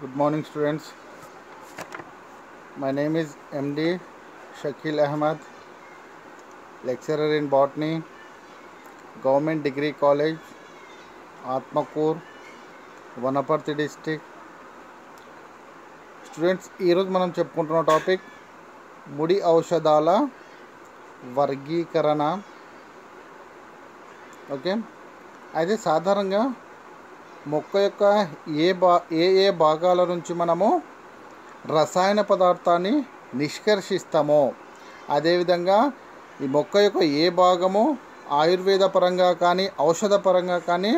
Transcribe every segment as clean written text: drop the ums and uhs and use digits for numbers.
Good morning, students. My name is MD Shakil Ahmad, lecturer in botany, Government Degree College, Atmakur, Vanaparthi district. Students ఈరోజు మనం చెప్పుకుంటున్న topic ముడి ఔషధాల వర్గీకరణ. Okay, అయితే సాధారణంగా మొక్క యొక్క ఏ భాగాల నుంచి మనము రసాయన పదార్థాన్ని నిష్కర్షిస్తామో, అదేవిధంగా ఈ మొక్క యొక్క ఏ భాగము ఆయుర్వేద పరంగా కానీ ఔషధ పరంగా కానీ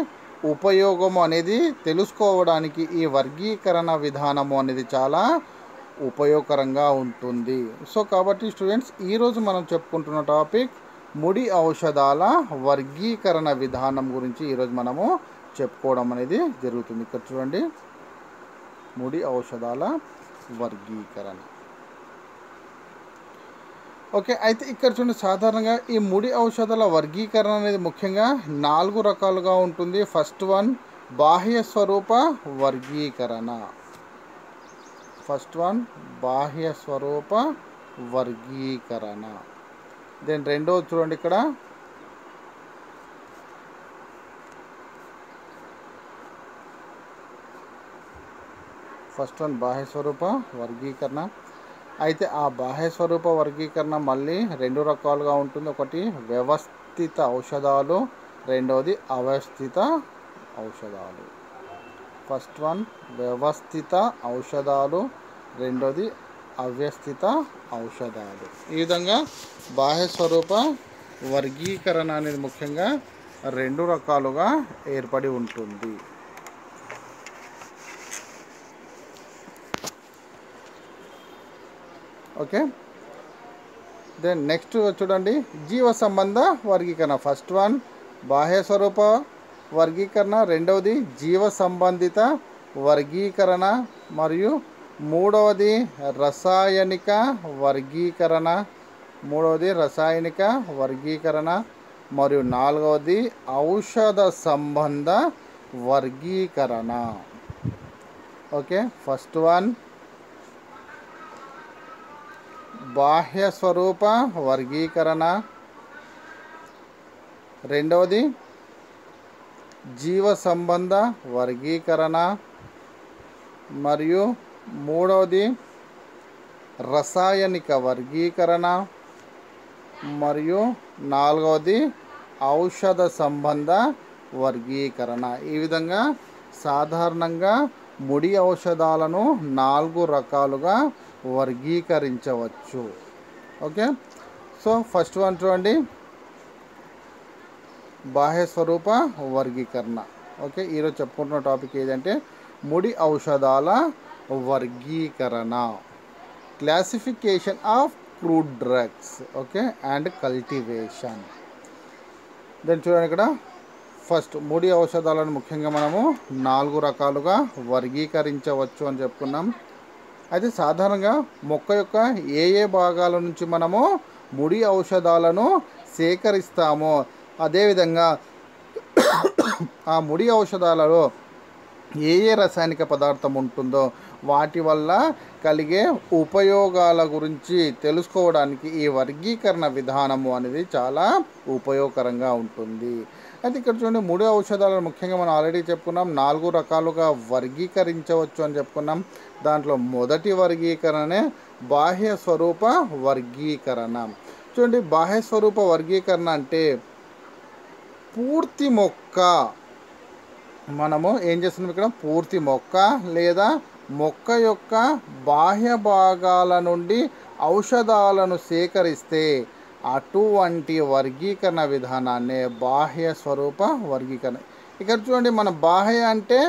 ఉపయోగము అనేది తెలుసుకోవడానికి ఈ వర్గీకరణ విధానము అనేది చాలా ఉపయోగకరంగా ఉంటుంది. సో కాబట్టి స్టూడెంట్స్ ఈరోజు మనం చెప్పుకుంటున్న టాపిక్ ముడి ఔషధాల వర్గీకరణ విధానం గురించి ఈరోజు మనము చెప్పుకోవడం అనేది జరుగుతుంది. ఇక్కడ చూడండి, ముడి ఔషధాల వర్గీకరణ. ఓకే, అయితే ఇక్కడ చూడండి, సాధారణంగా ఈ ముడి ఔషధాల వర్గీకరణ అనేది ముఖ్యంగా 4 రకాలుగా ఉంటుంది. ఫస్ట్ వన్ బాహ్య స్వరూప వర్గీకరణ. బాహ్య స్వరూప వర్గీకరణ. దెన్ రెండోది చూడండి, ఇక్కడ ఫస్ట్ వన్ బాహ్య స్వరూప వర్గీకరణ. అయితే ఆ బాహ్య స్వరూప వర్గీకరణ మళ్ళీ 2 రకాలుగా ఉంటుంది. ఒకటి వ్యవస్థిత ఔషధాలు, రెండవది అవ్యవస్థిత ఔషధాలు. ఫస్ట్ వన్ వ్యవస్థిత ఔషధాలు, రెండవది అవ్యవస్థిత ఔషధాలు. ఈ విధంగా బాహ్య స్వరూప వర్గీకరణ అనేది ముఖ్యంగా 2 రకాలుగా ఏర్పడి ఉంటుంది. ఓకే, దెన్ నెక్స్ట్ చూడండి, జీవ సంబంధ వర్గీకరణ. ఫస్ట్ వన్ బాహ్య స్వరూప వర్గీకరణ, రెండవది జీవ సంబంధిత వర్గీకరణ, మరియు మూడవది రసాయనిక వర్గీకరణ, మరియు నాలుగవది ఔషధ సంబంధ వర్గీకరణ. ఓకే, ఫస్ట్ వన్ బాహ్య స్వరూప వర్గీకరణ, రెండవది జీవ సంబంధ వర్గీకరణ, మరియు మూడవది రసాయనిక వర్గీకరణ, మరియు నాలుగవది ఔషధ సంబంధ వర్గీకరణ. ఈ విధంగా సాధారణంగా ముడి ఔషధాలను 4 రకాలుగా వర్గీకరించవచ్చు. ఓకే, సో ఫస్ట్ వన్ చూడండి, బాహ్య స్వరూప వర్గీకరణ. ఓకే, ఈరోజు చెప్పుకుంటున్న టాపిక్ ఏదంటే ముడి ఔషధాల వర్గీకరణ, classification of crude drugs. Okay, and cultivation. Then చూడండి, ఇక్కడ ఫస్ట్ ముడి ఔషధాలను ముఖ్యంగా మనము 4 రకాలుగా వర్గీకరించవచ్చు అని చెప్పుకున్నాం. అయితే సాధారణంగా మొక్క యొక్క ఏ భాగాల నుంచి మనము ముడి ఔషధాలను సేకరిస్తామో, అదేవిధంగా ఆ ముడి ఔషధాలలో ఏ రసాయనిక పదార్థం ఉంటుందో వాటి వల్ల కలిగే ఉపయోగాల గురించి తెలుసుకోవడానికి ఈ వర్గీకరణ విధానము అనేది చాలా ఉపయోగకరంగా ఉంటుంది. అయితే ఇక్కడ చూడండి, ముడి ఔషధాలను ముఖ్యంగా మనం ఆల్రెడీ చెప్పుకున్నాం 4 రకాలుగా వర్గీకరించవచ్చు అని చెప్పుకున్నాం. దాంట్లో మొదటి వర్గీకరణే బాహ్య స్వరూప వర్గీకరణ. చూడండి, బాహ్య స్వరూప వర్గీకరణ అంటే పూర్తి మొక్క, మనము ఏం చేస్తున్నాం ఇక్కడ, పూర్తి మొక్క లేదా మొక్క యొక్క బాహ్య భాగాల నుండి ఔషధాలను సేకరిస్తే అటువంటి వర్గీకరణ విధానాన్ని బాహ్య స్వరూప వర్గీకరణ. ఇక్కడ చూడండి, మన బాహ్య అంటే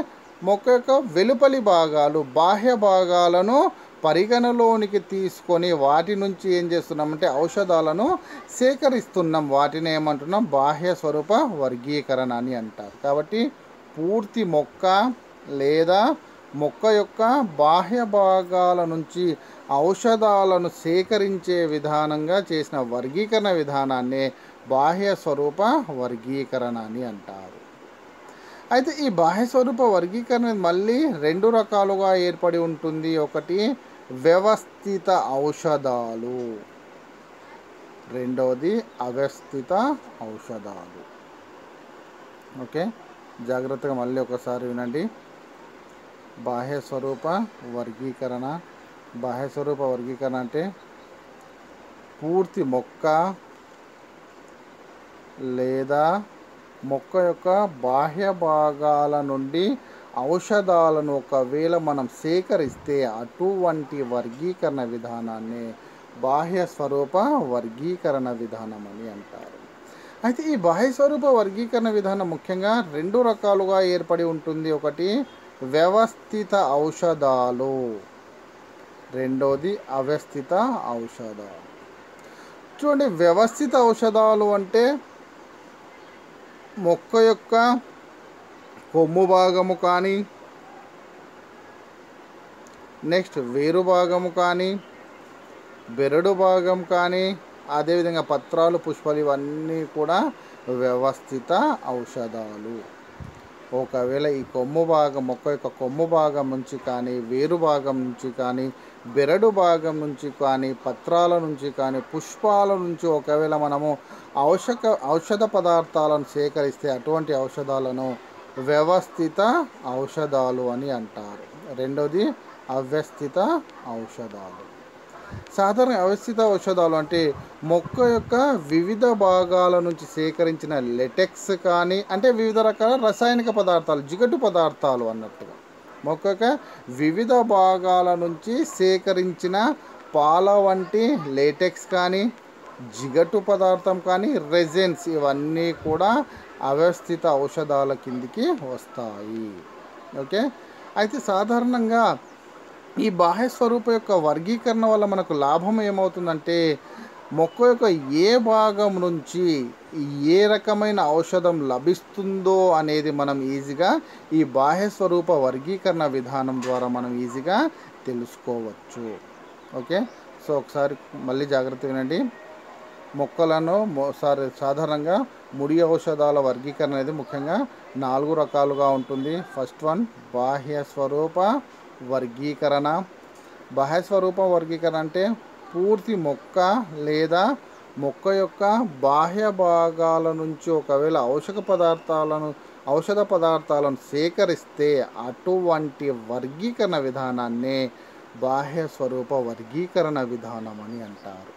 మొక్క యొక్క వెలుపలి భాగాలు, బాహ్య భాగాలను పరిగణలోనికి తీసుకొని వాటి నుంచి ఏం చేస్తున్నామంటే ఔషధాలను సేకరిస్తున్నాం. వాటిని ఏమంటున్నాం, బాహ్య స్వరూప వర్గీకరణ అని అంటారు. కాబట్టి పూర్తి మొక్క లేదా మొక్క యొక్క బాహ్య భాగాల నుంచి ఔషధాలను సేకరించే విధానంగా చేసిన వర్గీకరణ విధానాన్ని బాహ్య స్వరూప వర్గీకరణ అని అంటారు. అయితే ఈ బాహ్య స్వరూప వర్గీకరణ మళ్ళీ రెండు రకాలుగా ఏర్పడి ఉంటుంది. ఒకటి వ్యవస్థిత ఔషధాలు, రెండవది అవ్యవస్థిత ఔషధాలు. ఓకే, జాగ్రత్తగా మళ్ళీ ఒకసారి వినండి. బాహ్య స్వరూప వర్గీకరణ. బాహ్య స్వరూప వర్గీకరణ అంటే పూర్తి మొక్క లేదా మొక్క యొక్క బాహ్య భాగాల నుండి ఔషధాలను ఒకవేళ మనం సేకరిస్తే అటువంటి వర్గీకరణ విధానాన్ని బాహ్య స్వరూప వర్గీకరణ విధానం అని అంటారు. అయితే ఈ బాహ్య స్వరూప వర్గీకరణ విధానం ముఖ్యంగా రెండు రకాలుగా ఏర్పడి ఉంటుంది. ఒకటి వ్యవస్థిత ఔషధాలు, రెండోది అవ్యవస్థిత ఔషధాలు. చూడండి, వ్యవస్థిత ఔషధాలు అంటే మొక్క యొక్క కొమ్ము భాగము కానీ, నెక్స్ట్ వేరు భాగము కానీ, బెరడు భాగం కానీ, అదేవిధంగా పత్రాలు, పుష్పాలు ఇవన్నీ కూడా వ్యవస్థిత ఔషధాలు. ఒకవేళ ఈ కొమ్ము భాగం, మొక్క యొక్క కొమ్ము భాగం నుంచి కానీ, వేరు భాగం నుంచి కానీ, బెరడు భాగం నుంచి కానీ, పత్రాల నుంచి కానీ, పుష్పాల నుంచి ఒకవేళ మనము ఔషధ పదార్థాలను సేకరిస్తే అటువంటి ఔషధాలను వ్యవస్థిత ఔషధాలు అని అంటారు. రెండోది అవ్యవస్థిత ఔషధాలు. సాధారణ అవ్యవస్థిత ఔషధాలు అంటే మొక్క యొక్క వివిధ భాగాల నుంచి సేకరించిన లెటెక్స్ కానీ, అంటే వివిధ రకాల రసాయనిక పదార్థాలు, జిగటు పదార్థాలు అన్నట్టుగా మొక్క యొక్క వివిధ భాగాల నుంచి సేకరించిన పాల వంటి లేటెక్స్ కానీ, జిగటు పదార్థం కానీ, రెజిన్స్ ఇవన్నీ కూడా అవ్యవస్థిత ఔషధాల కిందికి వస్తాయి. ఓకే, అయితే సాధారణంగా ఈ బాహ్య స్వరూప యొక్క వర్గీకరణ వల్ల మనకు లాభం ఏమవుతుందంటే మొక్క యొక్క ఏ భాగం నుంచి ఏ రకమైన ఔషధం లభిస్తుందో అనేది మనం ఈజీగా ఈ బాహ్య స్వరూప వర్గీకరణ విధానం ద్వారా మనం ఈజీగా తెలుసుకోవచ్చు. ఓకే, సో ఒకసారి మళ్ళీ జాగ్రత్త వినండి. మొక్కలను సాధారణంగా ముడి ఔషధాల వర్గీకరణ అనేది ముఖ్యంగా 4 రకాలుగా ఉంటుంది. ఫస్ట్ వన్ బాహ్య స్వరూప వర్గీకరణ. బాహ్య స్వరూప వర్గీకరణ అంటే పూర్తి మొక్క లేదా మొక్క యొక్క బాహ్య భాగాల నుంచి ఒకవేళ ఔషధ పదార్థాలను సేకరిస్తే అటువంటి వర్గీకరణ విధానాన్ని బాహ్య స్వరూప వర్గీకరణ విధానం అని అంటారు.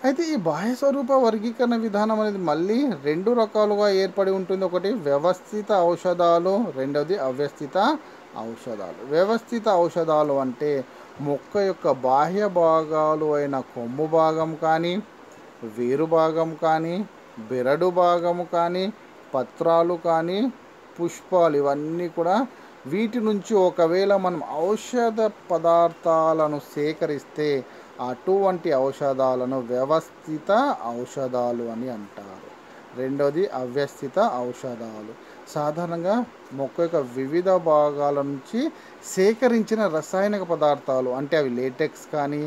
అయితే ఈ బాహ్య స్వరూప వర్గీకరణ విధానం అనేది మళ్ళీ రెండు రకాలుగా ఏర్పడి ఉంటుంది. ఒకటి వ్యవస్థిత ఔషధాలు, రెండవది అవ్యవస్థిత ఔషధాలు. వ్యవస్థిత ఔషధాలు అంటే మొక్క యొక్క బాహ్య భాగాలు అయిన కొమ్ము భాగం కానీ, వేరు భాగం కానీ, బెరడు భాగము కానీ, పత్రాలు కానీ, పుష్పాలు ఇవన్నీ కూడా వీటి నుంచి ఒకవేళ మనం ఔషధ పదార్థాలను సేకరిస్తే అటువంటి ఔషధాలను వ్యవస్థిత ఔషధాలు అని అంటారు. రెండోది అవ్యవస్థిత ఔషధాలు. సాధారణంగా మొక్క యొక్క వివిధ భాగాల నుంచి సేకరించిన రసాయనిక పదార్థాలు అంటే అవి లేటెక్స్ కానీ,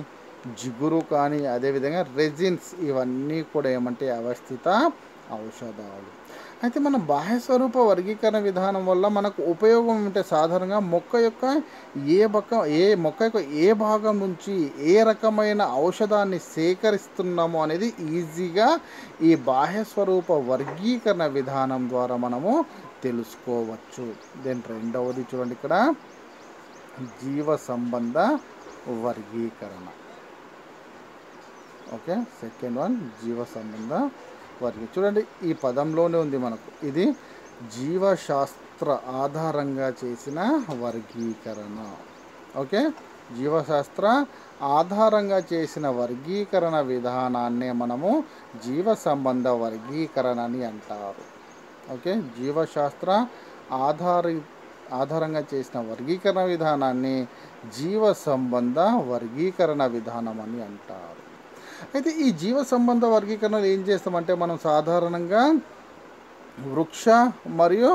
జిగురు కానీ, అదేవిధంగా రెజిన్స్ ఇవన్నీ కూడా ఏమంటే అవ్యవస్థిత ఔషధాలు. అయితే మన బాహ్య స్వరూప వర్గీకరణ విధానం వల్ల మనకు ఉపయోగం ఉంటే సాధారణంగా మొక్క యొక్క ఏ భాగం నుంచి ఏ రకమైన ఔషధాన్ని సేకరిస్తున్నామో అనేది ఈజీగా ఈ బాహ్య స్వరూప వర్గీకరణ విధానం ద్వారా మనము తెలుసుకోవచ్చు. దెన్ రెండవది చూడండి, ఇక్కడ జీవ సంబంధ వర్గీకరణ. ఓకే, సెకండ్ వన్ జీవ సంబంధ వర్గీకరణ. చూడండి, ఈ పదంలోనే ఉంది మనకు. ఇది జీవశాస్త్ర ఆధారంగా చేసిన వర్గీకరణ. ఓకే, జీవశాస్త్ర ఆధారంగా చేసిన వర్గీకరణ విధానాన్నే మనము జీవ సంబంధ వర్గీకరణ అని అంటారు. ఓకే, జీవశాస్త్ర ఆధారంగా చేసిన వర్గీకరణ విధానాన్ని జీవ సంబంధ వర్గీకరణ విధానం అని అంటారు. అయితే ఈ జీవ సంబంధ వర్గీకరణలు ఏం చేస్తామంటే మనం సాధారణంగా వృక్ష మరియు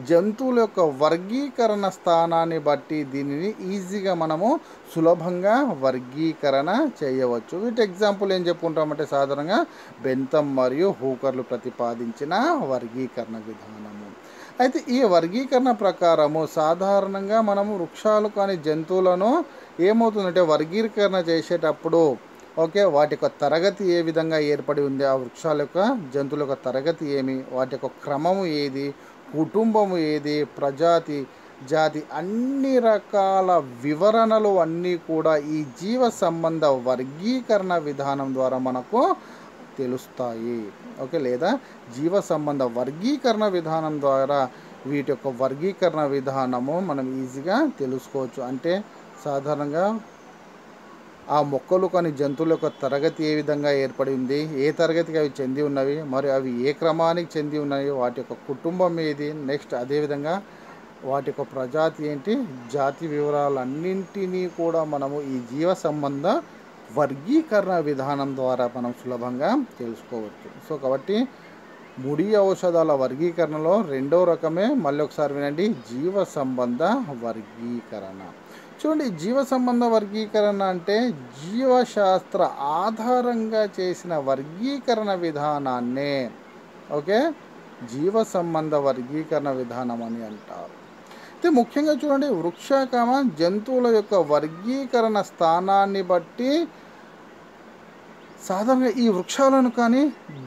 జంతువుల యొక్క వర్గీకరణ స్థానాన్ని బట్టి దీనిని ఈజీగా మనము సులభంగా వర్గీకరణ చేయవచ్చు. వీటి ఎగ్జాంపుల్ ఏం చెప్పుకుంటామంటే సాధారణంగా బెంతం మరియు హూకర్లు ప్రతిపాదించిన వర్గీకరణ విధానము. అయితే ఈ వర్గీకరణ ప్రకారము సాధారణంగా మనము వృక్షాలు కానీ జంతువులను ఏమవుతుందంటే వర్గీకరణ చేసేటప్పుడు ఓకే, వాటి యొక్క తరగతి ఏ విధంగా ఏర్పడి ఉంది, ఆ వృక్షాల యొక్క జంతువుల యొక్క తరగతి ఏమి, వాటి యొక్క క్రమము ఏది, కుటుంబము ఏది, ప్రజాతి జాతి, అన్ని రకాల వివరణలు అన్నీ కూడా ఈ జీవ సంబంధ వర్గీకరణ విధానం ద్వారా మనకు తెలుస్తాయి. ఓకే, లేదా జీవ సంబంధ వర్గీకరణ విధానం ద్వారా వీటి యొక్క వర్గీకరణ విధానము మనం ఈజీగా తెలుసుకోవచ్చు. అంటే సాధారణంగా ఆ మొక్కలు కానీ జంతువుల యొక్క తరగతి ఏ విధంగా ఏర్పడి ఉంది, ఏ తరగతికి అవి చెంది ఉన్నవి, మరి అవి ఏ క్రమానికి చెంది ఉన్నాయి, వాటి యొక్క కుటుంబం ఏది, నెక్స్ట్ అదేవిధంగా వాటి యొక్క ప్రజాతి ఏంటి, జాతి వివరాలన్నింటినీ కూడా మనము ఈ జీవ సంబంధ వర్గీకరణ విధానం ద్వారా మనం సులభంగా తెలుసుకోవచ్చు. సో కాబట్టి ముడి ఔషధాల వర్గీకరణలో రెండో రకమే, మళ్ళీ ఒకసారి వినండి, జీవ సంబంధ వర్గీకరణ. చూడండి, జీవ సంబంధ వర్గీకరణ అంటే జీవశాస్త్ర ఆధారంగా చేసిన వర్గీకరణ విధానాన్నే ఓకే జీవ సంబంధ వర్గీకరణ విధానం అని అంటారు. అయితే ముఖ్యంగా చూడండి, వృక్ష జంతువుల యొక్క వర్గీకరణ స్థానాన్ని బట్టి సాధారణంగా ఈ వృక్షాలను కానీ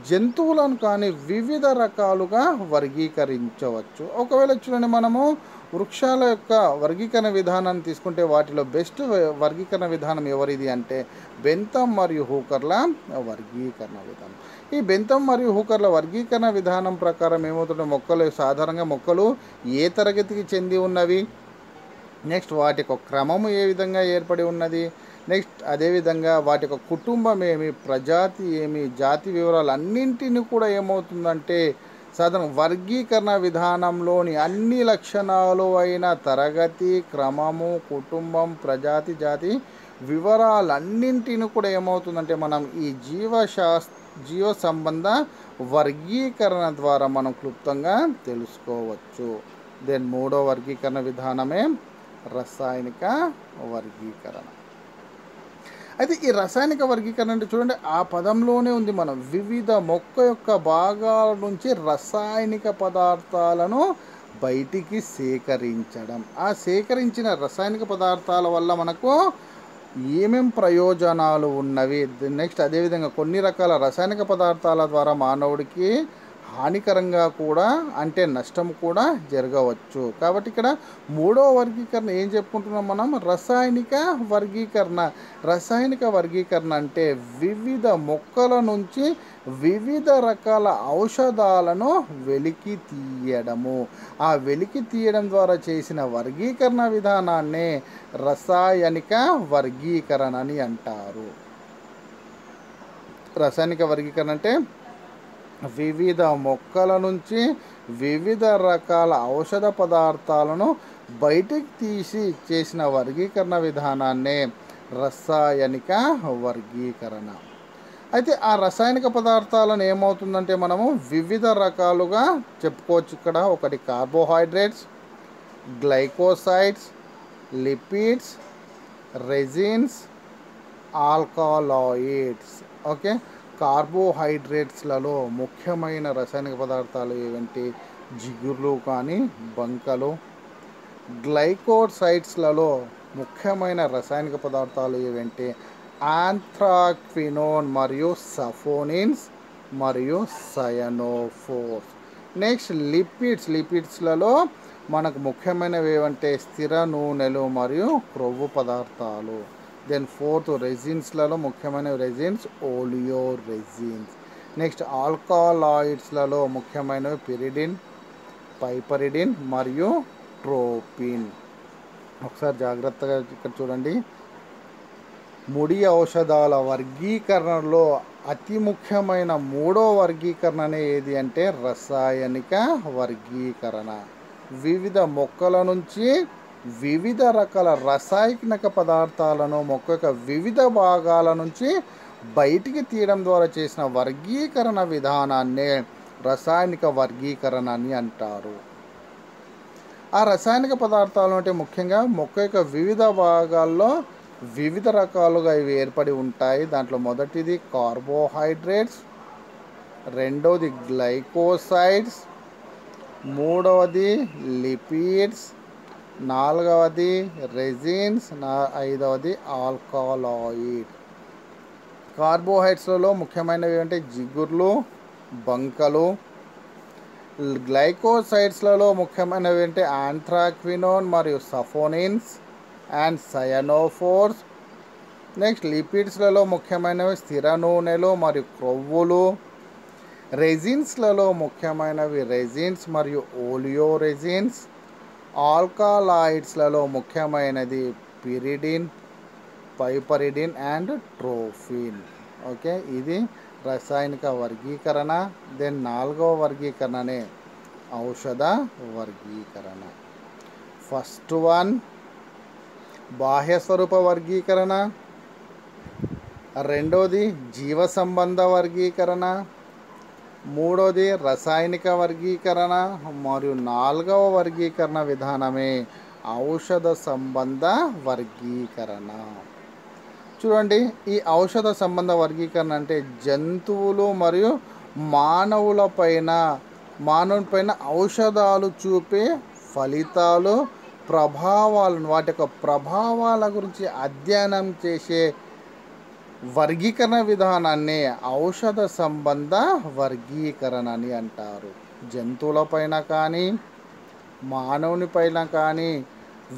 జంతువులను కానీ వివిధ రకాలుగా వర్గీకరించవచ్చు. ఒకవేళ చూడండి, మనము వృక్షాల యొక్క వర్గీకరణ విధానాన్ని తీసుకుంటే వాటిలో బెస్ట్ వర్గీకరణ విధానం ఎవరిది అంటే బెంథమ్ మరియు హూకర్ల వర్గీకరణ విధానం. ఈ బెంథమ్ మరియు హూకర్ల వర్గీకరణ విధానం ప్రకారం ఏమవుతుంటే మొక్కలు సాధారణంగా మొక్కలు ఏ తరగతికి చెంది ఉన్నవి, నెక్స్ట్ వాటి యొక్క క్రమము ఏ విధంగా ఏర్పడి ఉన్నది, నెక్స్ట్ అదేవిధంగా వాటి యొక్క కుటుంబం ఏమి, ప్రజాతి ఏమి, జాతి వివరాలు అన్నింటినీ కూడా ఏమవుతుందంటే సాధారణ వర్గీకరణ విధానంలోని అన్ని లక్షణాలు అయిన తరగతి, క్రమము, కుటుంబం, ప్రజాతి, జాతి వివరాలన్నింటినీ కూడా ఏమవుతుందంటే మనం ఈ జీవ సంబంధ వర్గీకరణ ద్వారా మనం క్లుప్తంగా తెలుసుకోవచ్చు. దెన్ మూడో వర్గీకరణ విధానమే రసాయనిక వర్గీకరణ. అయితే ఈ రసాయనిక వర్గీకరణ అంటే చూడండి, ఆ పదంలోనే ఉంది, మనం వివిధ మొక్క యొక్క భాగాల నుంచి రసాయనిక పదార్థాలను బయటికి సేకరించడం. ఆ సేకరించిన రసాయనిక పదార్థాల వల్ల మనకు ఏమేం ప్రయోజనాలు ఉన్నవి, నెక్స్ట్ అదేవిధంగా కొన్ని రకాల రసాయనిక పదార్థాల ద్వారా మానవుడికి హానికరంగా కూడా అంటే నష్టం కూడా జరగవచ్చు. కాబట్టి ఇక్కడ మూడో వర్గీకరణ ఏం చెప్పుకుంటున్నాం మనం, రసాయనిక వర్గీకరణ. రసాయనిక వర్గీకరణ అంటే వివిధ మొక్కల నుంచి వివిధ రకాల ఔషధాలను వెలికి తీయడము. ఆ వెలికి తీయడం ద్వారా చేసిన వర్గీకరణ విధానాన్నే రసాయనిక వర్గీకరణ అని అంటారు. రసాయనిక వర్గీకరణ అంటే వివిధ మొక్కల నుంచి వివిధ రకాల ఔషధ పదార్థాలను బయటికి తీసి చేసిన వర్గీకరణ విధానాన్నే రసాయనిక వర్గీకరణ. అయితే ఆ రసాయనిక పదార్థాలను ఏమవుతుందంటే మనము వివిధ రకాలుగా చెప్పుకోవచ్చు. ఇక్కడ ఒకటి carbohydrates, glycosides, lipids, resins, alkaloids. Okay, కార్బోహైడ్రేట్స్లలో ముఖ్యమైన రసాయనిక పదార్థాలు ఏవంటే జిగుర్లు కానీ బంకలు. గ్లైకోసైడ్స్లలో ముఖ్యమైన రసాయనిక పదార్థాలు ఏవంటే ఆంథ్రాక్వినోన్ మరియు సఫోనిన్స్ మరియు సయనోఫోర్స్. నెక్స్ట్ లిపిడ్స్లలో మనకు ముఖ్యమైనవి ఏవంటే స్థిర నూనెలు మరియు క్రొవ్వు పదార్థాలు. దెన్ ఫోర్త్ రెజిన్స్లలో ముఖ్యమైన రెజిన్స్ ఓలియో రెజిన్స్. నెక్స్ట్ ఆల్కలాయిడ్స్లలో ముఖ్యమైనవి పిరిడిన్, పైపరిడిన్ మరియు ట్రోపిన్. ఒకసారి జాగ్రత్తగా ఇక్కడ చూడండి, ముడి ఔషధాల వర్గీకరణలో అతి ముఖ్యమైన మూడో వర్గీకరణ ఏది అంటే రసాయనిక వర్గీకరణ. వివిధ మొక్కల నుంచి వివిధ రకాల రసాయనిక పదార్థాలను మొక్క యొక్క వివిధ భాగాల నుంచి బయటికి తీయడం ద్వారా చేసిన వర్గీకరణ విధానాన్నే రసాయనిక వర్గీకరణ అని అంటారు. ఆ రసాయనిక పదార్థాలు అంటే ముఖ్యంగా మొక్క యొక్క వివిధ భాగాల్లో వివిధ రకాలుగా ఇవి ఏర్పడి ఉంటాయి. దాంట్లో మొదటిది కార్బోహైడ్రేట్స్, రెండోది గ్లైకోసైడ్స్, మూడవది లిపిడ్స్, నాలుగవది రెజిన్స్, ఐదవది ఆల్కలాయిడ్. కార్బోహైడ్రేట్స్లలో ముఖ్యమైనవి అంటే జిగుర్లు, బంకలు. గ్లైకోసైడ్స్లలో ముఖ్యమైనవి అంటే ఆంథ్రాక్వినోన్ మరియు సఫోనిన్స్ అండ్ సయనోఫోర్స్. నెక్స్ట్ లిపిడ్స్లలో ముఖ్యమైనవి స్థిర నూనెలు మరియు క్రొవ్వులు. రెజిన్స్లలో ముఖ్యమైనవి రెజిన్స్ మరియు ఓలియో రెజిన్స్. ఆల్కలాయిడ్స్లలో ముఖ్యమైనది pyridine, piperidine and tropine. Okay, ఇది రసాయనిక వర్గీకరణ. దెన్ నాలుగవ వర్గీకరణనే ఔషధ వర్గీకరణ. ఫస్ట్ వన్ బాహ్య స్వరూప వర్గీకరణ, రెండోది జీవ సంబంధ వర్గీకరణ, మూడోది రసాయనిక వర్గీకరణ మరియు నాలుగవ వర్గీకరణ విధానమే ఔషధ సంబంధ వర్గీకరణ. చూడండి, ఈ ఔషధ సంబంధ వర్గీకరణ అంటే జంతువులు మరియు మానవునిపైన ఔషధాలు చూపే ఫలితాలు, ప్రభావాలను, వాటి యొక్క ప్రభావాల గురించి అధ్యయనం చేసే వర్గీకరణ విధానాన్ని ఔషధ సంబంధ వర్గీకరణ అని అంటారు. జంతువులపైన కానీ మానవునిపైన కానీ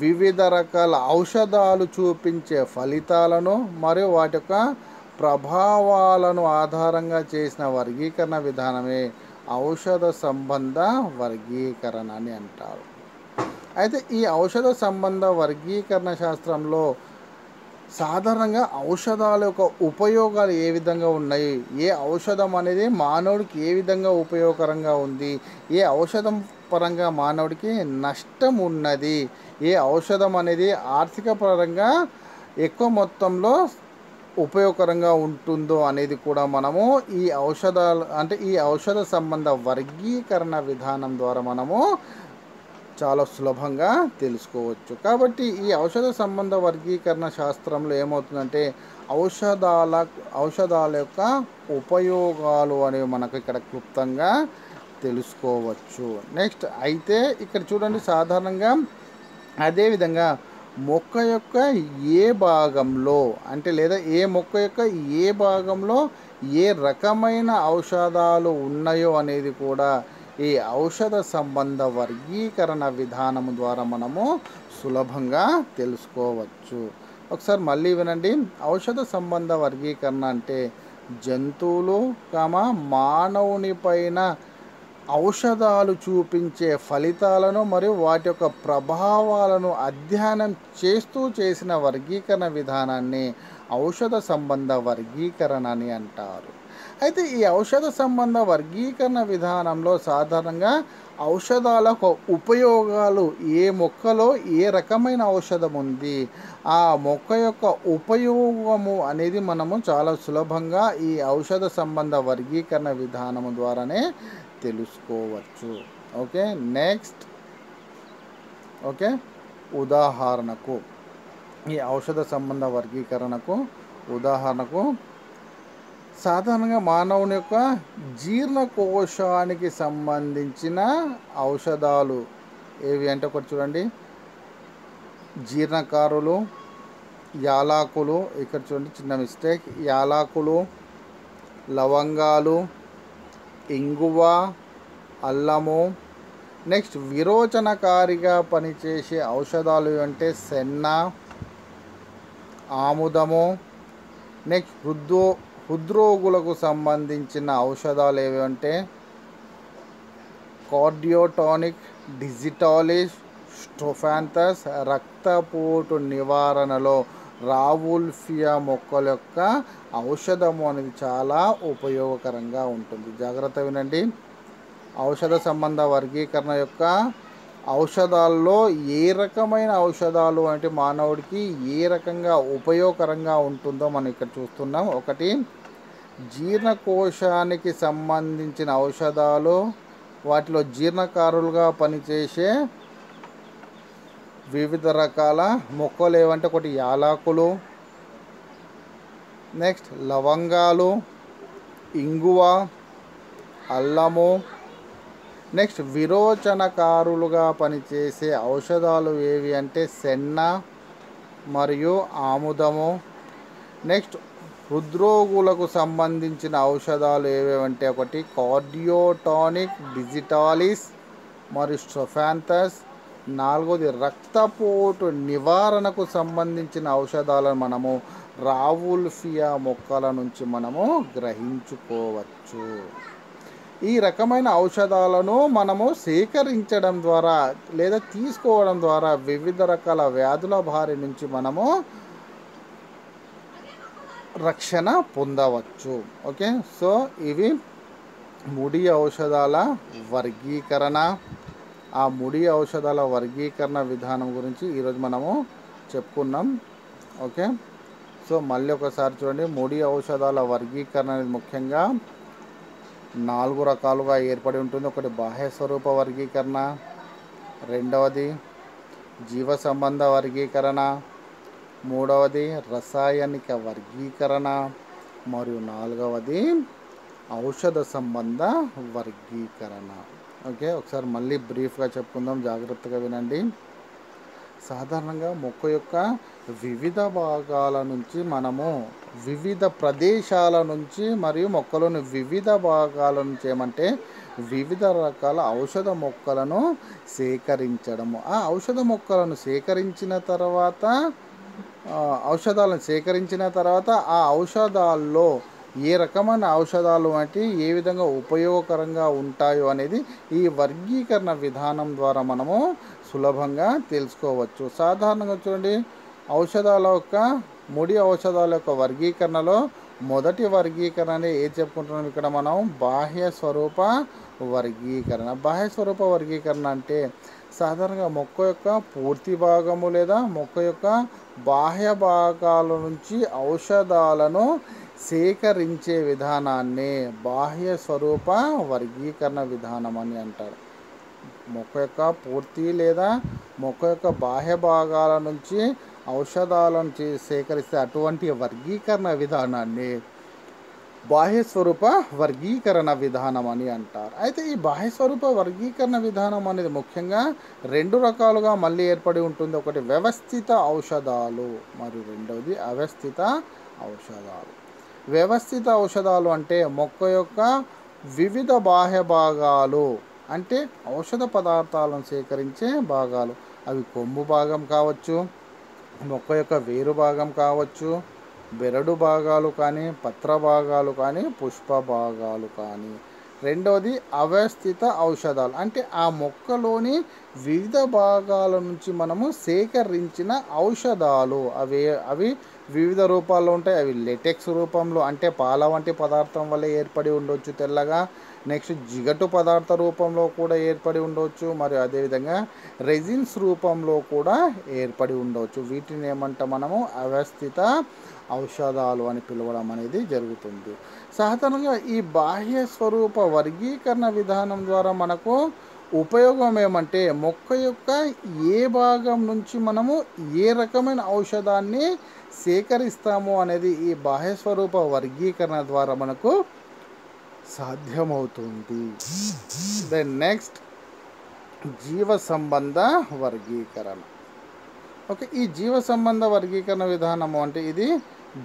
వివిధ రకాల ఔషధాలు చూపించే ఫలితాలను మరియు వాటి యొక్క ప్రభావాలను ఆధారంగా చేసిన వర్గీకరణ విధానమే ఔషధ సంబంధ వర్గీకరణ అని అంటారు. అయితే ఈ ఔషధ సంబంధ వర్గీకరణ శాస్త్రంలో సాధారణంగా ఔషధాల యొక్క ఉపయోగాలు ఏ విధంగా ఉన్నాయి, ఏ ఔషధం అనేది మానవుడికి ఏ విధంగా ఉపయోగకరంగా ఉంది, ఏ ఔషధం పరంగా మానవుడికి నష్టం ఉన్నది, ఏ ఔషధం అనేది ఆర్థిక పరంగా ఎక్కువ మొత్తంలో ఉపయోగకరంగా ఉంటుందో అనేది కూడా మనము ఈ ఔషధ సంబంధ వర్గీకరణ విధానం ద్వారా మనము చాలా సులభంగా తెలుసుకోవచ్చు. కాబట్టి ఈ ఔషధ సంబంధ వర్గీకరణ శాస్త్రంలో ఏమవుతుందంటే ఔషధాల యొక్క ఉపయోగాలు అనేవి మనకు ఇక్కడ క్లుప్తంగా తెలుసుకోవచ్చు. నెక్స్ట్ అయితే ఇక్కడ చూడండి, సాధారణంగా అదేవిధంగా మొక్క యొక్క ఏ భాగంలో లేదా ఏ మొక్క యొక్క ఏ భాగంలో ఏ రకమైన ఔషధాలు ఉన్నాయో అనేది కూడా ఈ ఔషధ సంబంధ వర్గీకరణ విధానం ద్వారా మనము సులభంగా తెలుసుకోవచ్చు. ఒకసారి మళ్ళీ వినండి. ఔషధ సంబంధ వర్గీకరణ అంటే జంతువులు మానవుని పైన ఔషధాలు చూపించే ఫలితాలను మరియు వాటి యొక్క ప్రభావాలను అధ్యయనం చేస్తూ చేసిన వర్గీకరణ విధానాన్ని ఔషధ సంబంధ వర్గీకరణ అని అంటారు. అయితే ఈ ఔషధ సంబంధ వర్గీకరణ విధానంలో సాధారణంగా ఔషధాల ఉపయోగాలు, ఏ మొక్కలో ఏ రకమైన ఔషధం ఉంది, ఆ మొక్క యొక్క ఉపయోగము అనేది మనము చాలా సులభంగా ఈ ఔషధ సంబంధ వర్గీకరణ విధానము ద్వారానే తెలుసుకోవచ్చు. ఓకే, నెక్స్ట్ ఉదాహరణకు ఈ ఔషధ సంబంధ వర్గీకరణకు ఉదాహరణకు సాధారణంగా మానవుని యొక్క జీర్ణకోశానికి సంబంధించిన ఔషధాలు ఏవి అంటే ఒకటి చూడండి, జీర్ణకారులు, యాలకులు, ఇక్కడ చూడండి చిన్న మిస్టేక్, యాలకులు, లవంగాలు, ఇంగువ, అల్లము. నెక్స్ట్ విరోచనకారిగా పనిచేసే ఔషధాలు అంటే సెన్న, ఆముదము. నెక్స్ట్ హృద్రోగులకు సంబంధించిన ఔషధాలు ఏవంటే కార్డియోటానిక్, డిజిటాలిస్, స్టోఫాంథస్. రక్తపోటు నివారణలో రావుల్ఫియా మొక్కల యొక్క ఔషధము అనేది చాలా ఉపయోగకరంగా ఉంటుంది. జాగ్రత్త వినండి. ఔషధ సంబంధ వర్గీకరణ యొక్క ఔషధాల్లో ఏ రకమైన ఔషధాలు అంటే మానవుడికి ఏ రకంగా ఉపయోగకరంగా ఉంటుందో మనం ఇక్కడ చూస్తున్నాం. ఒకటి జీర్ణకోశానికి సంబంధించిన ఔషధాలు, వాటిలో జీర్ణకారులుగా పనిచేసే వివిధ రకాల మొక్కలు ఏవంటే ఒకటి యాలకులు, నెక్స్ట్ లవంగాలు, ఇంగువ, అల్లము. నెక్స్ట్ విరోచనకారులుగా పనిచేసే ఔషధాలు ఏవి అంటే సెన్న మరియు ఆముదము. నెక్స్ట్ హృద్రోగులకు సంబంధించిన ఔషధాలు ఏవేవంటే ఒకటి కార్డియోటానిక్ డిజిటాలిస్ మరియు స్ట్రోఫాంథస్. నాలుగోది రక్తపోటు నివారణకు సంబంధించిన ఔషధాలను మనము రావుల్ఫియా మొక్కల నుంచి మనము గ్రహించుకోవచ్చు. ఈ రకమైన ఔషధాలను మనము సేకరించడం ద్వారా లేదా తీసుకోవడం ద్వారా వివిధ రకాల వ్యాధుల బారి నుంచి మనము రక్షణ పొందవచ్చు. ఓకే, సో ఇవి ముడి ఔషధాల వర్గీకరణ. ఆ ముడి ఔషధాల వర్గీకరణ విధానం గురించి ఈరోజు మనము చెప్పుకున్నాం. ఓకే, సో మళ్ళీ ఒకసారి చూడండి. ముడి ఔషధాల వర్గీకరణ అనేది ముఖ్యంగా 4 రకాలుగా ఏర్పడి ఉంటుంది. ఒకటి బాహ్య స్వరూప వర్గీకరణ, రెండవది జీవ సంబంధ వర్గీకరణ, మూడవది రసాయనిక వర్గీకరణ మరియు నాలుగవది ఔషధ సంబంధ వర్గీకరణ. ఓకే, ఒకసారి మళ్ళీ బ్రీఫ్గా చెప్పుకుందాం, జాగ్రత్తగా వినండి. సాధారణంగా మొక్క యొక్క వివిధ భాగాల నుంచి మనము వివిధ ప్రదేశాల నుంచి మరియు మొక్కలోని వివిధ భాగాల నుంచి ఏమంటే వివిధ రకాల ఔషధ మొక్కలను సేకరించడము. ఆ ఔషధ మొక్కలను సేకరించిన తర్వాత ఆ ఔషధాల్లో ఏ రకమైన ఔషధాలు అంటే ఏ విధంగా ఉపయోగకరంగా ఉంటాయో అనేది ఈ వర్గీకరణ విధానం ద్వారా మనము సులభంగా తెలుసుకోవచ్చు. సాధారణంగా చూడండి, ముడి ఔషధాల యొక్క వర్గీకరణలో మొదటి వర్గీకరణ ఏది చెప్పుకుంటున్నాం ఇక్కడ మనం? బాహ్య స్వరూప వర్గీకరణ. బాహ్య స్వరూప వర్గీకరణ అంటే సాధారణంగా మొక్క యొక్క పూర్తి భాగము లేదా మొక్క యొక్క బాహ్య భాగాల నుంచి ఔషధాలను సేకరించే విధానాన్ని బాహ్య స్వరూప వర్గీకరణ విధానం అని అంటారు. మొక్క యొక్క పూర్తి లేదా మొక్క యొక్క బాహ్య భాగాల నుంచి ఔషధాలను సేకరిస్తే అటువంటి వర్గీకరణ విధానాన్ని బాహ్య స్వరూప వర్గీకరణ విధానం అని అంటారు. అయితే ఈ బాహ్య స్వరూప వర్గీకరణ విధానం అనేది ముఖ్యంగా 2 రకాలుగా మళ్ళీ ఏర్పడి ఉంటుంది. ఒకటి వ్యవస్థిత ఔషధాలు మరియు రెండవది అవస్థిత ఔషధాలు. వ్యవస్థిత ఔషధాలు అంటే మొక్క యొక్క వివిధ బాహ్య భాగాలు అంటే ఔషధ పదార్థాలను సేకరించే భాగాలు. అవి కొమ్ము భాగం కావచ్చు, మొక్క యొక్క వేరు భాగం కావచ్చు, బెరడు భాగాలు కానీ, పత్ర భాగాలు కానీ, పుష్ప భాగాలు కానీ. రెండవది అవస్థిత ఔషధాలు అంటే ఆ మొక్కలోని వివిధ భాగాల నుంచి మనము సేకరించిన ఔషధాలు. అవి వివిధ రూపాల్లో ఉంటాయి. అవి లెటెక్స్ రూపంలో అంటే పాల వంటి పదార్థం వల్ల ఏర్పడి ఉండొచ్చు తెల్లగా. నెక్స్ట్ జిగటు పదార్థ రూపంలో కూడా ఏర్పడి ఉండవచ్చు, మరియు అదేవిధంగా రెజిన్స్ రూపంలో కూడా ఏర్పడి ఉండవచ్చు. వీటిని ఏమంటాం మనము? అవస్థిత ఔషధాలు అని పిలవడం అనేది జరుగుతుంది. సాధారణంగా ఈ బాహ్య స్వరూప వర్గీకరణ విధానం ద్వారా మనకు ఉపయోగం ఏమంటే మొక్క యొక్క ఏ భాగం నుంచి మనము ఏ రకమైన ఔషధాన్ని సేకరిస్తాము అనేది ఈ బాహ్య స్వరూప వర్గీకరణ ద్వారా మనకు సాధ్యమవుతుంది. దెన్ నెక్స్ట్ జీవ సంబంధ వర్గీకరణ. ఓకే, ఈ జీవ సంబంధ వర్గీకరణ విధానము అంటే ఇది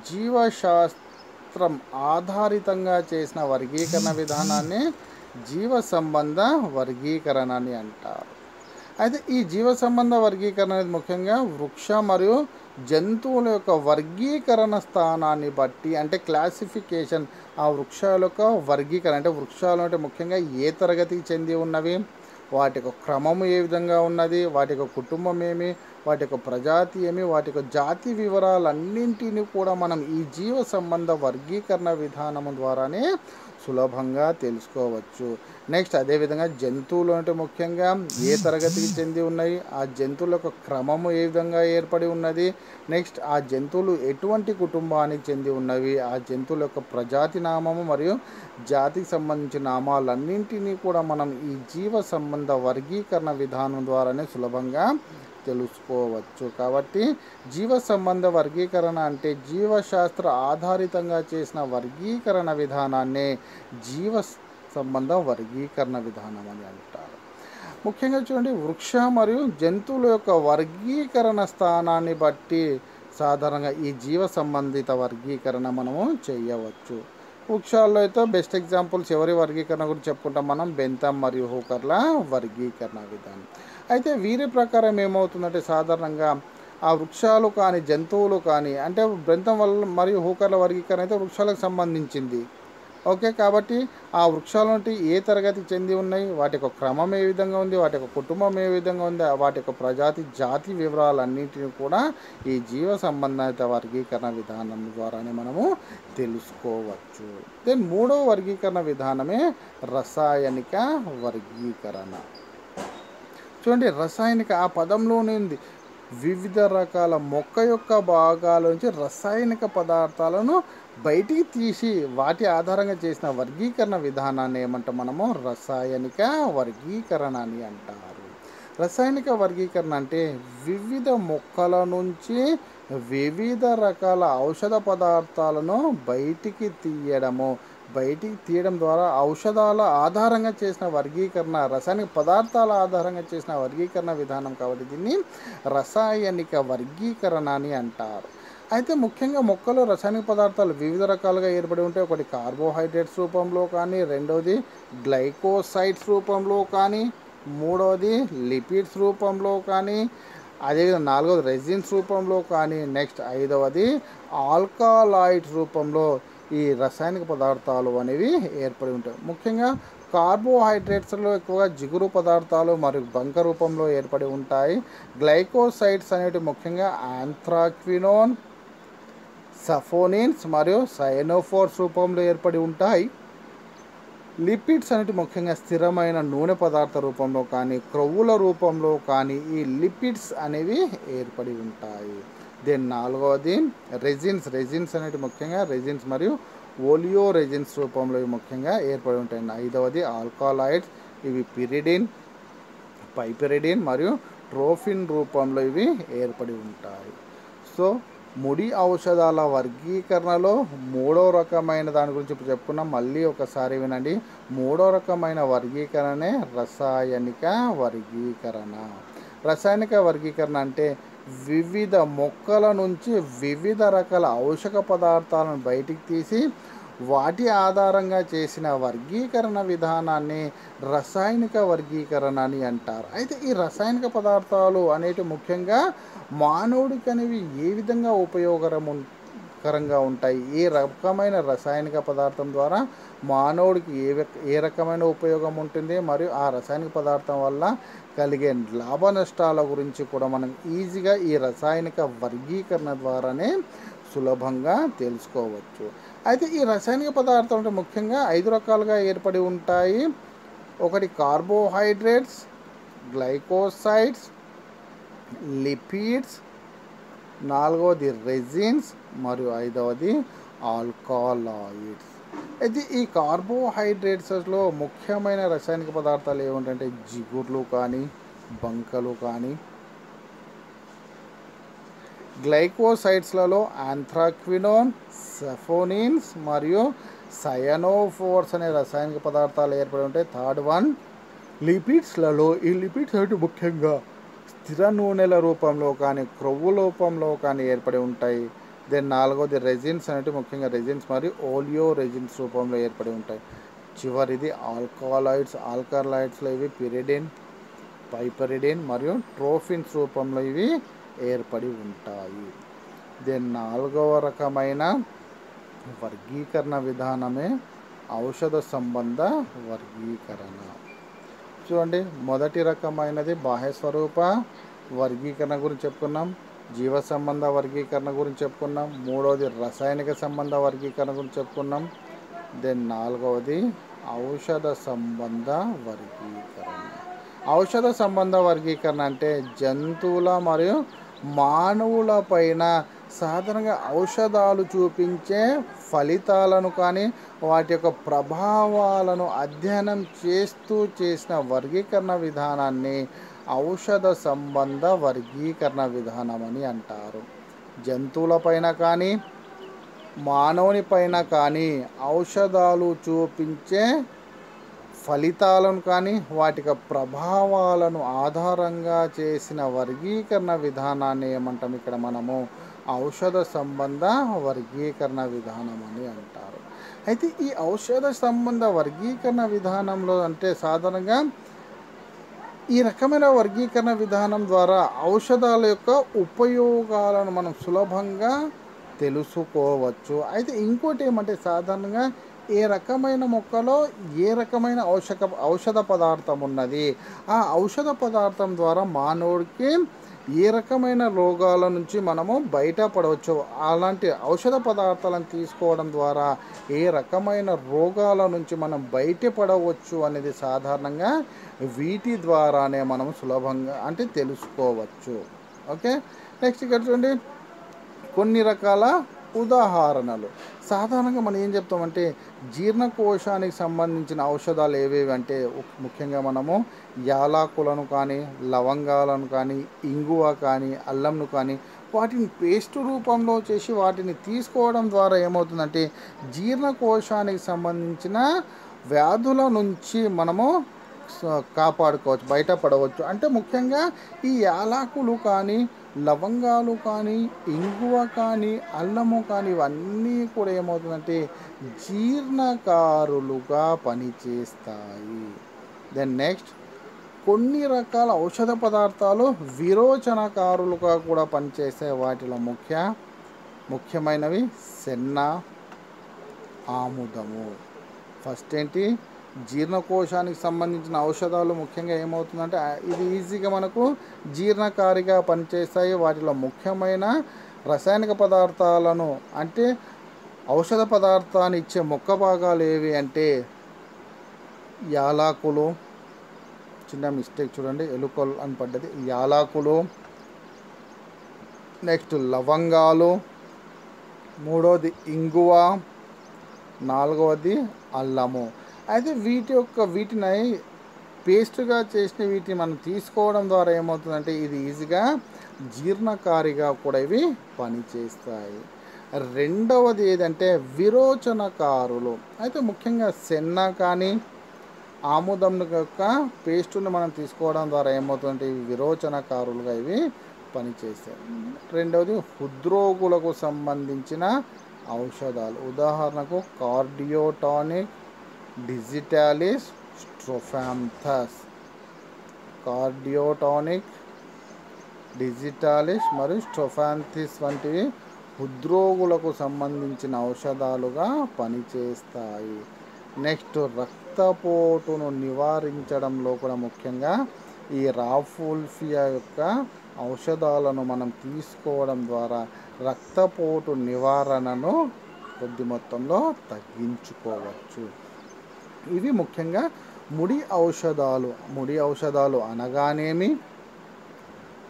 జీవశాస్త్రం ఆధారితంగా చేసిన వర్గీకరణ విధానాన్ని జీవ సంబంధ వర్గీకరణ అని అంటారు. అయితే ఈ జీవ సంబంధ వర్గీకరణ అనేది ముఖ్యంగా వృక్ష మరియు జంతువుల యొక్క వర్గీకరణ స్థానాన్ని బట్టి అంటే క్లాసిఫికేషన్, ఆ వృక్షాల యొక్క వర్గీకరణ అంటే వృక్షాలు అంటే ముఖ్యంగా ఏ తరగతికి చెంది ఉన్నవి, వాటి యొక్క క్రమము ఏ విధంగా ఉన్నది, వాటి యొక్క కుటుంబం ఏమి, వాటి యొక్క ప్రజాతి ఏమి, వాటి యొక్క జాతి వివరాలన్నింటినీ కూడా మనం ఈ జీవ సంబంధ వర్గీకరణ విధానము ద్వారానే సులభంగా తెలుసుకోవచ్చు. నెక్స్ట్ అదేవిధంగా జంతువులు అంటే ముఖ్యంగా ఏ తరగతికి చెంది ఉన్నాయి, ఆ జంతువుల యొక్క క్రమము ఏ విధంగా ఏర్పడి ఉన్నది, నెక్స్ట్ ఆ జంతువులు ఎటువంటి కుటుంబానికి చెంది ఉన్నవి, ఆ జంతువుల యొక్క ప్రజాతి నామము మరియు జాతికి సంబంధించిన నామాలన్నింటినీ కూడా మనం ఈ జీవ సంబంధ వర్గీకరణ విధానం ద్వారానే సులభంగా తెలుసుకోవచ్చు. కాబట్టి జీవ సంబంధ వర్గీకరణ అంటే జీవశాస్త్ర ఆధారితంగా చేసిన వర్గీకరణ విధానాన్ని జీవ సంబంధ వర్గీకరణ విధానం అని అంటారు. ముఖ్యంగా చూడండి, వృక్ష మరియు జంతువుల యొక్క వర్గీకరణ స్థానాన్ని బట్టి సాధారణంగా ఈ జీవ సంబంధిత వర్గీకరణ మనము చేయవచ్చు. వృక్షాల్లో అయితే బెస్ట్ ఎగ్జాంపుల్స్ ఎవరి వర్గీకరణ గురించి చెప్పుకుంటాం మనం, బెంథమ్ మరియు హూకర్ల వర్గీకరణ విధానం. అయితే వీరి ప్రకారం ఏమవుతుందంటే సాధారణంగా ఆ వృక్షాలు కానీ జంతువులు కానీ, అంటే బెంథమ్ వల్ల మరియు హూకర్ల వర్గీకరణ అయితే వృక్షాలకు సంబంధించింది. ఓకే, కాబట్టి ఆ వృక్షాల నుండి ఏ తరగతి చెంది ఉన్నాయి, వాటి యొక్క క్రమం ఏ విధంగా ఉంది, వాటి యొక్క కుటుంబం ఏ విధంగా ఉంది, వాటి యొక్క ప్రజాతి జాతి వివరాలన్నింటినీ కూడా ఈ జీవ సంబంధిత వర్గీకరణ విధానం ద్వారానే మనము తెలుసుకోవచ్చు. దెన్ మూడవ వర్గీకరణ విధానమే రసాయనిక వర్గీకరణ. చూడండి, రసాయనిక ఆ పదంలోనే ఉంది. వివిధ రకాల మొక్క యొక్క భాగాల నుంచి రసాయనిక పదార్థాలను బయటికి తీసి వాటి ఆధారంగా చేసిన వర్గీకరణ విధానాన్ని ఏమంటాం మనము, రసాయనిక వర్గీకరణ అని అంటారు. రసాయనిక వర్గీకరణ అంటే వివిధ మొక్కల నుంచి వివిధ రకాల ఔషధ పదార్థాలను బయటికి తీయడం ద్వారా ఔషధాల ఆధారంగా చేసిన వర్గీకరణ, రసాయనిక పదార్థాల ఆధారంగా చేసిన వర్గీకరణ విధానం కాబట్టి దీన్ని రసాయనిక వర్గీకరణ అని అంటారు. అయితే ముఖ్యంగా మొక్కలో రసాయనిక పదార్థాలు వివిధ రకాలుగా ఏర్పడి ఉంటాయి. ఒకటి కార్బోహైడ్రేట్స్ రూపంలో కానీ, రెండవది గ్లైకోసైడ్స్ రూపంలో కానీ, మూడవది లిపిడ్స్ రూపంలో కానీ, అదేవిధంగా నాలుగవది రెజిన్స్ రూపంలో కానీ, నెక్స్ట్ ఐదవది ఆల్కలాయిడ్స్ రూపంలో ఈ రసాయనిక పదార్థాలు అనేవి ఏర్పడి ఉంటాయి. ముఖ్యంగా కార్బోహైడ్రేట్స్లో ఎక్కువగా జిగురు పదార్థాలు మరియు బంక రూపంలో ఏర్పడి ఉంటాయి. గ్లైకోసైడ్స్ అనేవి ముఖ్యంగా ఆంథ్రాక్వినోన్, సఫోనిన్స్ మరియు సైనోఫోర్స్ రూపంలో ఏర్పడి ఉంటాయి. లిపిడ్స్ అనేవి ముఖ్యంగా స్థిరమైన నూనె పదార్థ రూపంలో కానీ, క్రొవ్వుల రూపంలో కానీ ఈ లిపిడ్స్ అనేవి ఏర్పడి ఉంటాయి. దెన్ నాలుగవది రెజిన్స్ అనేవి ముఖ్యంగా రెజిన్స్ మరియు ఓలియో రెజిన్స్ రూపంలో ఇవి ముఖ్యంగా ఏర్పడి ఉంటాయి. ఐదవది ఆల్కలాయిడ్స్, ఇవి పిరిడిన్, పైపెరిడిన్ మరియు ట్రోఫిన్ రూపంలో ఇవి ఏర్పడి ఉంటాయి. సో ముడి ఔషధాల వర్గీకరణలో మూడో రకమైన దాని గురించి ఇప్పుడు చెప్పుకున్నాం. మళ్ళీ ఒకసారి వినండి, మూడో రకమైన వర్గీకరణే రసాయనిక వర్గీకరణ. రసాయనిక వర్గీకరణ అంటే వివిధ మొక్కల నుంచి వివిధ రకాల ఔషధ పదార్థాలను బయటికి తీసి వాటి ఆధారంగా చేసిన వర్గీకరణ విధానాన్ని రసాయనిక వర్గీకరణ అని అంటారు. అయితే ఈ రసాయనిక పదార్థాలు అనేవి ముఖ్యంగా మానవుడికి అనేవి ఏ విధంగా ఉపయోగకరంగా ఉంటాయి, ఏ రకమైన రసాయనిక పదార్థం ద్వారా మానవుడికి ఏ రకమైన ఉపయోగం ఉంటుంది, మరియు ఆ రసాయనిక పదార్థం వల్ల కలిగే లాభ నష్టాల గురించి కూడా మనం ఈజీగా ఈ రసాయనిక వర్గీకరణ ద్వారానే సులభంగా తెలుసుకోవచ్చు. అయితే ఈ రసాయనిక పదార్థాలు అంటే ముఖ్యంగా 5 రకాలుగా ఏర్పడి ఉంటాయి. ఒకటి కార్బోహైడ్రేట్స్, గ్లైకోసైడ్స్, లిపిడ్స్, నాలుగవది రెజిన్స్ మరియు ఐదవది ఆల్కలాయిడ్స్. అయితే ఈ కార్బోహైడ్రేట్స్లో ముఖ్యమైన రసాయనిక పదార్థాలు ఏమిటంటే జిగుర్లు కానీ, బంకలు కానీ. గ్లైకోసైడ్స్లలో ఆంథ్రాక్వినోన్, సఫోనిన్స్ మరియు సయనోఫోర్స్ అనే రసాయనిక పదార్థాలు ఏర్పడి ఉంటాయి. థర్డ్ వన్ లిపిడ్స్లలో, ఈ లిపిడ్స్ అంటే ముఖ్యంగా స్థిర నూనెల రూపంలో కానీ, క్రొవ్వు రూపంలో కానీ ఏర్పడి ఉంటాయి. దెన్ నాలుగవది రెజిన్స్ అనేవి ముఖ్యంగా రెజిన్స్ మరియు ఓలియో రెజిన్స్ రూపంలో ఏర్పడి ఉంటాయి. చివరిది ఆల్కలాయిడ్స్లో ఇవి పిరిడిన్, పైపెరిడిన్ మరియు ట్రోఫిన్స్ రూపంలో ఇవి ఏర్పడి ఉంటాయి. దెన్ నాలుగవ రకమైన వర్గీకరణ విధానమే ఔషధ సంబంధ వర్గీకరణ. చూడండి, మొదటి రకమైనది బాహ్య స్వరూప వర్గీకరణ గురించి చెప్పుకున్నాం, జీవ సంబంధ వర్గీకరణ గురించి చెప్పుకున్నాం, మూడవది రసాయనిక సంబంధ వర్గీకరణ గురించి చెప్పుకున్నాం. దెన్ నాలుగవది ఔషధ సంబంధ వర్గీకరణ. ఔషధ సంబంధ వర్గీకరణ అంటే జంతువుల మరియు మానవుల పైన సాధారణంగా ఔషధాలు చూపించే ఫలితాలను కానీ వాటి యొక్క ప్రభావాలను అధ్యయనం చేస్తూ చేసిన వర్గీకరణ విధానాన్ని ఔషధ సంబంధ వర్గీకరణ విధానం అని అంటారు. జంతువులపైన కానీ మానవుని పైన కానీ ఔషధాలు చూపించే ఫలితాలను కానీ వాటి ప్రభావాలను ఆధారంగా చేసిన వర్గీకరణ విధానాన్ని ఏమంటాం ఇక్కడ మనము ఔషధ సంబంధ వర్గీకరణ విధానం అని అంటారు. అయితే ఈ ఔషధ సంబంధ వర్గీకరణ విధానంలో అంటే సాధారణంగా ఈ రకమైన వర్గీకరణ విధానం ద్వారా ఔషధాల యొక్క ఉపయోగాలను మనం సులభంగా తెలుసుకోవచ్చు. అయితే ఇంకోటి ఏమంటే సాధారణంగా ఏ రకమైన మొక్కలో ఏ రకమైన ఔషధ పదార్థం ఉన్నది, ఆ ఔషధ పదార్థం ద్వారా మానవుడికి ఏ రకమైన రోగాల నుంచి మనము బయటపడవచ్చు, అలాంటి ఔషధ పదార్థాలను తీసుకోవడం ద్వారా ఏ రకమైన రోగాల నుంచి మనం బయటపడవచ్చు అనేది సాధారణంగా వీటి ద్వారానే మనం సులభంగా అంటే తెలుసుకోవచ్చు. ఓకే, నెక్స్ట్ ఇక్కడ చూడండి కొన్ని రకాల ఉదాహరణలు. సాధారణంగా మనం ఏం చెప్తామంటే జీర్ణకోశానికి సంబంధించిన ఔషధాలు ఏవేవి అంటే ముఖ్యంగా మనము యాలకులను కానీ, లవంగాలను కానీ, ఇంగువ కానీ, అల్లంను కానీ వాటిని పేస్ట్ రూపంలో చేసి వాటిని తీసుకోవడం ద్వారా ఏమవుతుందంటే జీర్ణకోశానికి సంబంధించిన వ్యాధుల నుంచి మనము కాపాడుకోవచ్చు, బయటపడవచ్చు. అంటే ముఖ్యంగా ఈ యాలకులు కానీ, లవంగాలు కానీ, ఇంగువ కానీ, అల్లము కానీ ఇవన్నీ కూడా ఏమవుతుందంటే జీర్ణకారులుగా పనిచేస్తాయి. దెన్ నెక్స్ట్ కొన్ని రకాల ఔషధ పదార్థాలు విరోచనకారులుగా కూడా పనిచేసే వాటిలో ముఖ్యమైనవి సెన్న, ఆముదము. ఫస్ట్ ఏంటి జీర్ణకోశానికి సంబంధించిన ఔషధాలు ముఖ్యంగా ఏమవుతుందంటే ఇది ఈజీగా మనకు జీర్ణకారిగా పనిచేస్తాయి. వాటిలో ముఖ్యమైన రసాయనిక పదార్థాలను అంటే ఔషధ పదార్థాన్ని ఇచ్చే మొక్క భాగాలు ఏవి అంటే యాలకులు, చిన్న మిస్టేక్ చూడండి ఎలుకలు అని పడ్డది, యాలకులు, నెక్స్ట్ లవంగాలు, మూడవది ఇంగువ, నాలుగవది అల్లము. అయితే వీటిని పేస్ట్గా చేసిన వీటిని మనం తీసుకోవడం ద్వారా ఏమవుతుందంటే ఇది ఈజీగా జీర్ణకారిగా కూడా ఇవి పనిచేస్తాయి. రెండవది ఏదంటే విరోచనకారులు. అయితే ముఖ్యంగా సెన్న కానీ ఆముదం యొక్క పేస్టును మనం తీసుకోవడం ద్వారా ఏమవుతుందంటే ఇవి విరోచనకారులుగా ఇవి పనిచేస్తాయి. రెండవది హృద్రోగులకు సంబంధించిన ఔషధాలు, ఉదాహరణకు కార్డియోటానిక్, డిజిటాలిస్, స్ట్రోఫాంథస్. కార్డియోటానిక్, డిజిటాలిస్ మరియు స్ట్రోఫాంథిస్ వంటివి హృద్రోగులకు సంబంధించిన ఔషధాలుగా పనిచేస్తాయి. నెక్స్ట్ రక్తపోటును నివారించడంలో కూడా ముఖ్యంగా ఈ రాఫుల్ఫియా యొక్క ఔషధాలను మనం తీసుకోవడం ద్వారా రక్తపోటు నివారణను కొద్ది మొత్తంలో తగ్గించుకోవచ్చు. ఇవి ముఖ్యంగా ముడి ఔషధాలు. ముడి ఔషధాలు అనగానేమి,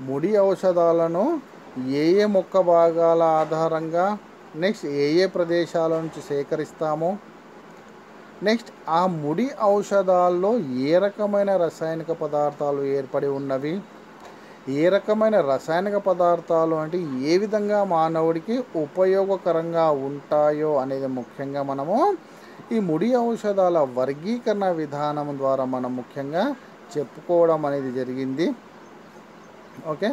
ముడి ఔషధాలను ఏ మొక్క భాగాల ఆధారంగా నెక్స్ట్ ఏ ప్రదేశాల నుంచి సేకరిస్తామో, నెక్స్ట్ ఆ ముడి ఔషధాల్లో ఏ రకమైన రసాయనిక పదార్థాలు ఏర్పడి ఉన్నవి, ఏ రకమైన రసాయనిక పదార్థాలు అంటే ఏ విధంగా మానవుడికి ఉపయోగకరంగా ఉంటాయో అనేది ముఖ్యంగా మనము ఈ ముడి ఔషధాల వర్గీకరణ విధానం ద్వారా మనం ముఖ్యంగా చెప్పుకోవడం అనేది జరిగింది. ఓకే,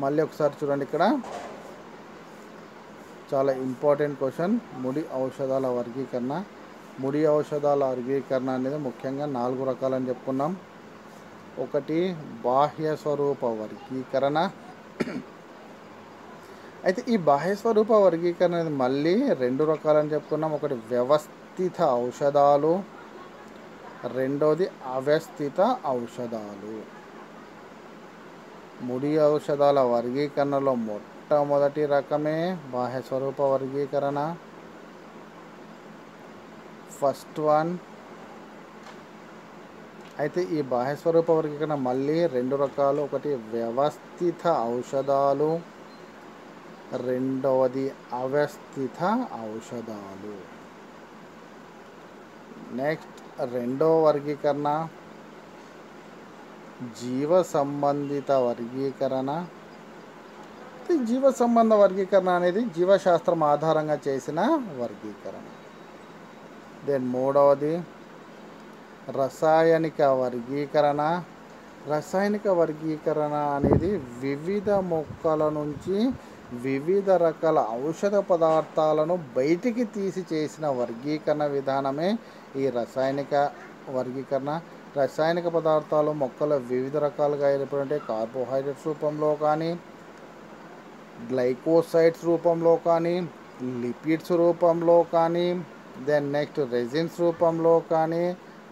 మళ్ళీ ఒకసారి చూడండి, ఇక్కడ చాలా ఇంపార్టెంట్ క్వశ్చన్. ముడి ఔషధాల వర్గీకరణ. ముడి ఔషధాల వర్గీకరణ అనేది ముఖ్యంగా 4 రకాలని చెప్పుకున్నాం. ఒకటి బాహ్య స్వరూప వర్గీకరణ. అయితే ఈ బాహ్య స్వరూప వర్గీకరణ అనేది మళ్ళీ 2 రకాలని చెప్పుకున్నాం. ఒకటి వ్యవస్థిత ఔషధాలు, రెండోది అవ్యవస్థిత ఔషధాలు. ముడి ఔషధాల వర్గీకరణలో మొట్టమొదటి రకమే బాహ్య స్వరూప వర్గీకరణ. First one. అయితే ఈ బాహ్య స్వరూప వర్గీకరణ మళ్ళీ 2 రకాలు. ఒకటి వ్యవస్థిత ఔషధాలు, రెండవది అవ్యవస్థిత ఔషధాలు. నెక్స్ట్ రెండవ వర్గీకరణ జీవ సంబంధిత వర్గీకరణ. జీవ సంబంధ వర్గీకరణ అనేది జీవశాస్త్రం ఆధారంగా చేసిన వర్గీకరణ. దెన్ మూడవది రసాయనిక వర్గీకరణ. రసాయనిక వర్గీకరణ అనేది వివిధ మొక్కల నుంచి వివిధ రకాల ఔషధ పదార్థాలను బయటికి తీసి చేసిన వర్గీకరణ విధానమే ఈ రసాయనిక వర్గీకరణ. రసాయనిక పదార్థాలు మొక్కల వివిధ రకాలుగా ఏర్పడే కార్బోహైడ్రేట్స్ రూపంలో కానీ, గ్లైకోసైడ్స్ రూపంలో కానీ, లిపిడ్స్ రూపంలో కానీ, దెన్ నెక్స్ట్ రెజిన్స్ రూపంలో కానీ,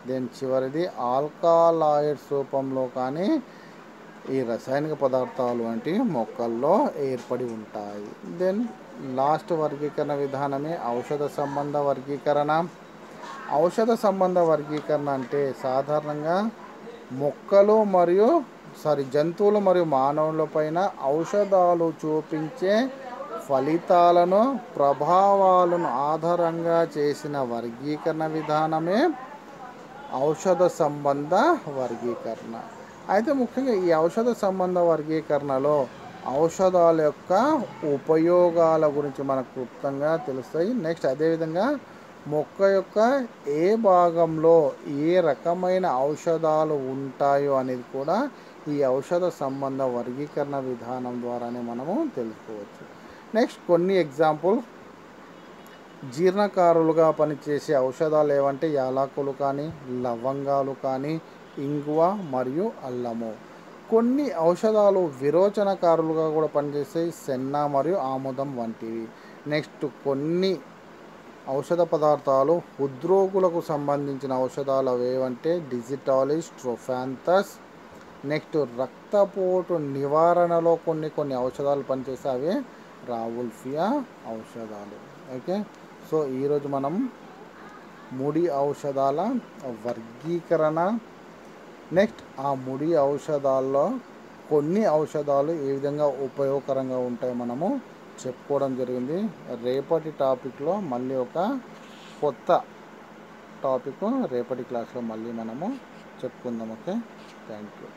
దెన్ చివరిది ఆల్కలాయిడ్స్ రూపంలో కానీ ఈ రసాయనిక పదార్థాలు వంటి మొక్కల్లో ఏర్పడి ఉంటాయి. దెన్ లాస్ట్ వర్గీకరణ విధానమే ఔషధ సంబంధ వర్గీకరణ. ఔషధ సంబంధ వర్గీకరణ అంటే సాధారణంగా మొక్కలు మరియు జంతువులు మరియు మానవులపైన ఔషధాలు చూపించే ఫలితాలను ప్రభావాలను ఆధారంగా చేసిన వర్గీకరణ విధానమే ఔషధ సంబంధ వర్గీకరణ. అయితే ముఖ్యంగా ఈ ఔషధ సంబంధ వర్గీకరణలో ఔషధాల యొక్క ఉపయోగాల గురించి మనకు క్లుప్తంగా తెలుస్తాయి. నెక్స్ట్ అదేవిధంగా మొక్క యొక్క ఏ భాగంలో ఏ రకమైన ఔషధాలు ఉంటాయో అనేది కూడా ఈ ఔషధ సంబంధ వర్గీకరణ విధానం ద్వారానే మనము తెలుసుకోవచ్చు. నెక్స్ట్ కొన్ని ఎగ్జాంపుల్. జీర్ణకారులుగా పనిచేసే ఔషధాలు ఏవంటే యాలకులు కానీ, లవంగాలు కానీ, ఇంగువ మరియు అల్లము. కొన్ని ఔషధాలు విరోచనకారులుగా కూడా పనిచేస్తాయి, సెన్న మరియు ఆముదం వంటివి. నెక్స్ట్ కొన్ని ఔషధ పదార్థాలు హృద్రోగులకు సంబంధించిన ఔషధాలు అవేవంటే డిజిటాలిస్, ట్రోఫాంతస్. నెక్స్ట్ రక్తపోటు నివారణలో కొన్ని ఔషధాలు పనిచేస్తే అవే రావుల్ఫియా ఔషధాలు. ఓకే, సో ఈరోజు మనం ముడి ఔషధాల వర్గీకరణ, నెక్స్ట్ ఆ ముడి ఔషధాల్లో కొన్ని ఔషధాలు ఏ విధంగా ఉపయోగకరంగా ఉంటాయో మనము చెప్పుకోవడం జరిగింది. రేపటి టాపిక్లో మళ్ళీ ఒక కొత్త టాపిక్ రేపటి క్లాస్లో మళ్ళీ మనము చెప్పుకుందాం. Okay, thank you.